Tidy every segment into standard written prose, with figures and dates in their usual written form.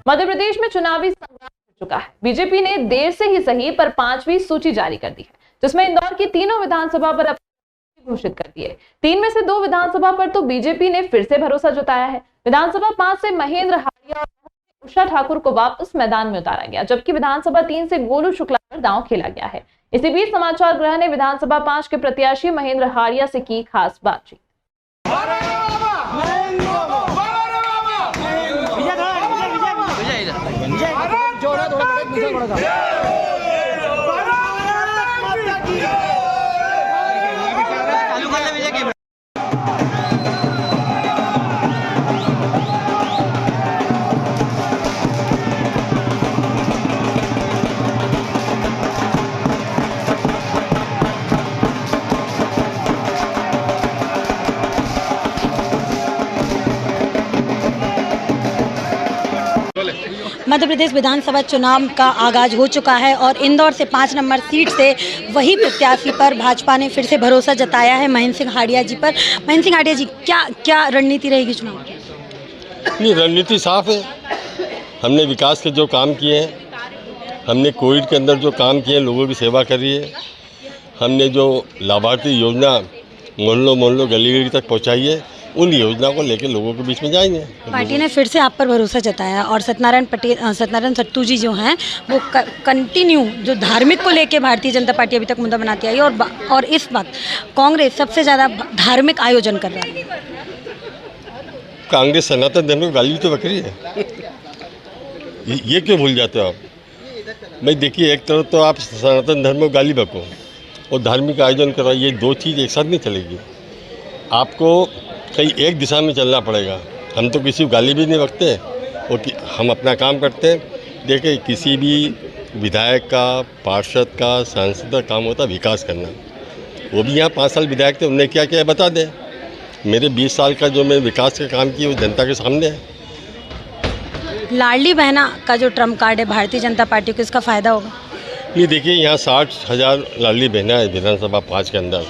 मध्य प्रदेश में चुनावी संग्राम हो चुका है। बीजेपी ने देर से ही सही पर 5वीं सूची जारी कर दी है, जिसमें इंदौर की तीनों विधानसभा पर घोषित कर दी है। 3 में से 2 विधानसभा पर तो बीजेपी ने फिर से भरोसा जताया है। विधानसभा 5 से महेंद्र हाड़िया और उषा ठाकुर को वापस मैदान में उतारा गया, जबकि विधानसभा 3 से गोलू शुक्ला पर दांव खेला गया है। इसी बीच समाचार गृह ने विधानसभा 5 के प्रत्याशी महेंद्र हाड़िया से की खास बातचीत। मध्य प्रदेश विधानसभा चुनाव का आगाज हो चुका है और इंदौर से 5 नंबर सीट से वही प्रत्याशी पर भाजपा ने फिर से भरोसा जताया है, महेंद्र सिंह हाड़िया जी पर। महेंद्र सिंह हाड़िया जी, क्या रणनीति रहेगी चुनाव की? नहीं, रणनीति साफ है। हमने विकास के जो काम किए हैं, हमने कोविड के अंदर जो काम किए हैं, लोगों की सेवा करी है, हमने जो लाभार्थी योजना मोहल्लों गली गली तक पहुँचाई है, उन योजना को लेकर लोगों के बीच में जाएंगे। पार्टी ने फिर से आप पर भरोसा जताया और सत्यनारायण सत्तू जी जो हैं वो कंटिन्यू जो धार्मिक को लेकर भारतीय जनता पार्टी अभी तक मुद्दा बनाती आई और इस वक्त कांग्रेस सबसे ज़्यादा धार्मिक आयोजन कर रहा है। कांग्रेस सनातन धर्म की गाली तो बकरी है, ये क्यों भूल जाते हो आप? भाई देखिए, एक तरफ तो आप सनातन धर्म को गाली बको और धार्मिक आयोजन करो, ये दो चीज़ एक साथ नहीं चलेगी। आपको कहीं एक दिशा में चलना पड़ेगा। हम तो किसी को गाली भी नहीं बकते और हम अपना काम करते हैं। देखिए, किसी भी विधायक का, पार्षद का, सांसद का काम होता है विकास करना। वो भी यहाँ 5 साल विधायक थे, उन्होंने क्या किया बता दें। मेरे 20 साल का जो मैं विकास का काम किया वो जनता के सामने है। लाडली बहना का जो ट्रम्प कार्ड है भारतीय जनता पार्टी को, इसका फ़ायदा होगा? नहीं, देखिए, यहाँ 60,000 लाडली बहना है विधानसभा 5 के अंदर,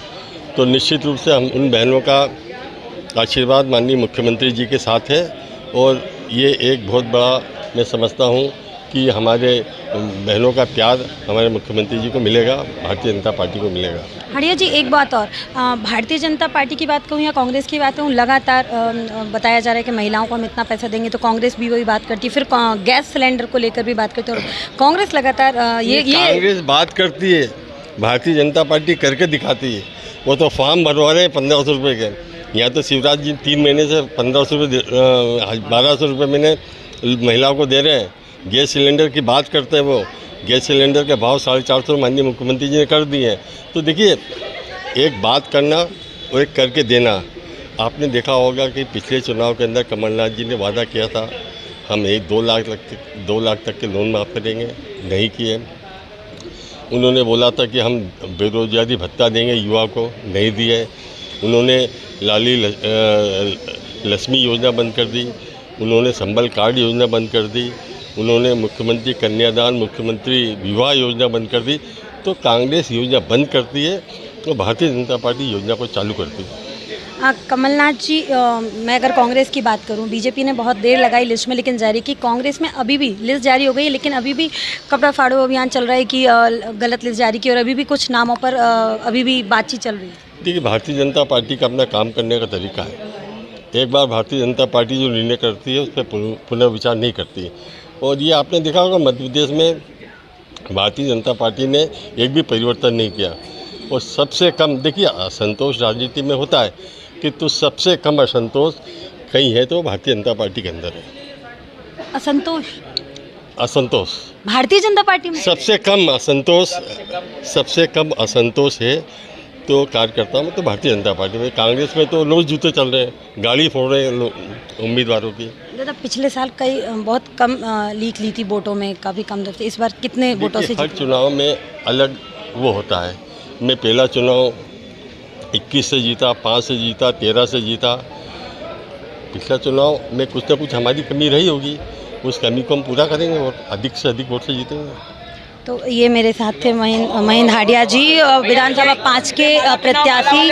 तो निश्चित रूप से हम उन बहनों का आशीर्वाद माननीय मुख्यमंत्री जी के साथ है और ये एक बहुत बड़ा मैं समझता हूँ कि हमारे बहनों का प्यार हमारे मुख्यमंत्री जी को मिलेगा, भारतीय जनता पार्टी को मिलेगा। हाड़िया जी, एक बात और, भारतीय जनता पार्टी की बात कहूँ या कांग्रेस की बात कहूँ, लगातार बताया जा रहा है कि महिलाओं को हम इतना पैसा देंगे, तो कांग्रेस भी वही बात करती है। फिर गैस सिलेंडर को लेकर भी बात करती है और कांग्रेस लगातार कांग्रेस बात करती है, भारतीय जनता पार्टी करके दिखाती है। वो तो फॉर्म भरवा रहे हैं 1500 रुपये के। यहाँ तो शिवराज जी 3 महीने से 1500 रुपये 1200 रुपये महीने महिलाओं को दे रहे हैं। गैस सिलेंडर की बात करते हैं, वो गैस सिलेंडर के भाव 450 माननीय मुख्यमंत्री जी ने कर दिए हैं। तो देखिए, एक बात करना और एक करके देना। आपने देखा होगा कि पिछले चुनाव के अंदर कमलनाथ जी ने वादा किया था हम 2 लाख तक के लोन माफ़ करेंगे, नहीं किए। उन्होंने बोला था कि हम बेरोजगारी भत्ता देंगे युवा को, नहीं दिए। उन्होंने लाली लक्ष्मी योजना बंद कर दी, उन्होंने संबल कार्ड योजना बंद कर दी, उन्होंने मुख्यमंत्री कन्यादान, मुख्यमंत्री विवाह योजना बंद कर दी। तो कांग्रेस योजना बंद करती है तो भारतीय जनता पार्टी योजना को चालू करती है। कमलनाथ जी, मैं अगर कांग्रेस की बात करूं, बीजेपी ने बहुत देर लगाई लिस्ट में लेकिन जारी की। कांग्रेस में अभी भी लिस्ट जारी हो गई है लेकिन अभी भी कपड़ा फाड़ो अभियान चल रहा है कि गलत लिस्ट जारी की और अभी भी कुछ नामों पर अभी भी बातचीत चल रही है। देखिए, भारतीय जनता पार्टी का अपना काम करने का तरीका है। एक बार भारतीय जनता पार्टी जो निर्णय करती है उस पर पुनर्विचार नहीं करती। और ये आपने देखा होगा मध्य प्रदेश में भारतीय जनता पार्टी ने एक भी परिवर्तन नहीं किया। और सबसे कम, देखिए, असंतोष राजनीति में होता है कि तो सबसे कम असंतोष कहीं है तो भारतीय जनता पार्टी के अंदर है। असंतोष भारतीय जनता पार्टी में सबसे कम असंतोष है तो कार्यकर्ता में तो भारतीय जनता पार्टी में। कांग्रेस में तो रोज जूते चल रहे हैं, गाड़ी फोड़ रहे हैं उम्मीदवारों की। दादा, पिछले साल कई बहुत कम लीक ली थी वोटों में, काफ़ी कम दर थे। इस बार कितने वोटों से? हर चुनाव में अलग वो होता है। मैं पहला चुनाव 21 से जीता, 5 से जीता, 13 से जीता। पिछला चुनाव में कुछ ना कुछ हमारी कमी रही होगी, उस कमी को हम पूरा करेंगे और अधिक से अधिक वोट से जीतेंगे। तो ये मेरे साथ थे महेंद्र हाड़िया जी, विधानसभा 5 के प्रत्याशी।